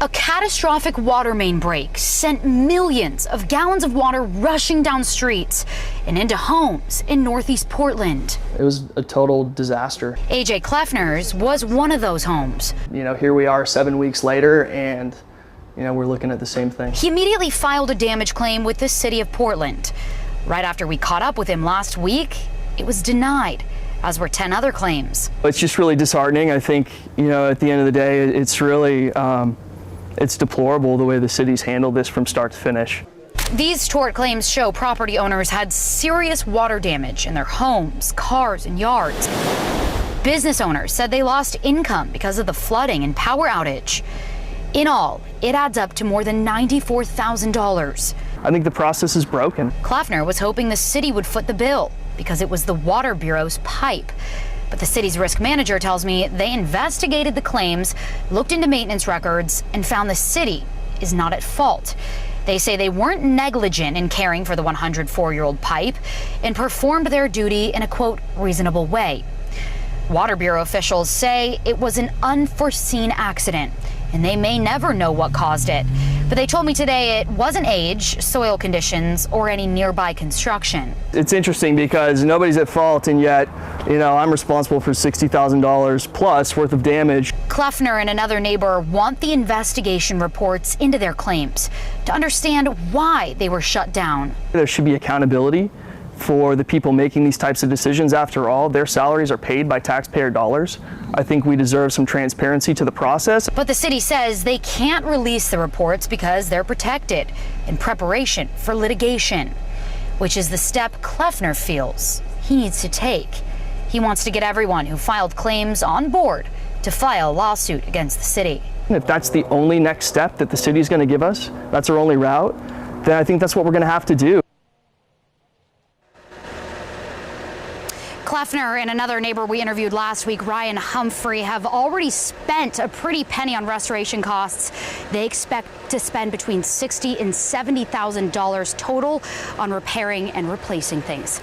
A catastrophic water main break sent millions of gallons of water rushing down streets and into homes in Northeast Portland. It was a total disaster. AJ Kleffner's was one of those homes. Here we are 7 weeks later, and we're looking at the same thing. He immediately filed a damage claim with the city of Portland. Right after we caught up with him last week, it was denied, as were 10 other claims. It's just really disheartening. I think, at the end of the day, it's really, it's deplorable the way the city's handled this from start to finish. These tort claims show property owners had serious water damage in their homes, cars, and yards. Business owners said they lost income because of the flooding and power outage. In all, it adds up to more than $94,000. I think the process is broken. Kleffner was hoping the city would foot the bill because it was the Water Bureau's pipe. But the city's risk manager tells me they investigated the claims, looked into maintenance records, and found the city is not at fault. They say they weren't negligent in caring for the 104-year-old pipe and performed their duty in a, quote, reasonable way. Water Bureau officials say it was an unforeseen accident, and they may never know what caused it. But they told me today it wasn't age, soil conditions, or any nearby construction. It's interesting because nobody's at fault, and yet, I'm responsible for $60,000 plus worth of damage. Kleffner and another neighbor want the investigation reports into their claims to understand why they were shut down. There should be accountability for the people making these types of decisions. After all, their salaries are paid by taxpayer dollars. I think we deserve some transparency to the process. But the city says they can't release the reports because they're protected in preparation for litigation, which is the step Kleffner feels he needs to take. He wants to get everyone who filed claims on board to file a lawsuit against the city. If that's the only next step that the city is going to give us, that's our only route, then I think that's what we're going to have to do. Kleffner and another neighbor we interviewed last week, Ryan Humphrey, have already spent a pretty penny on restoration costs. They expect to spend between $60,000 and $70,000 total on repairing and replacing things.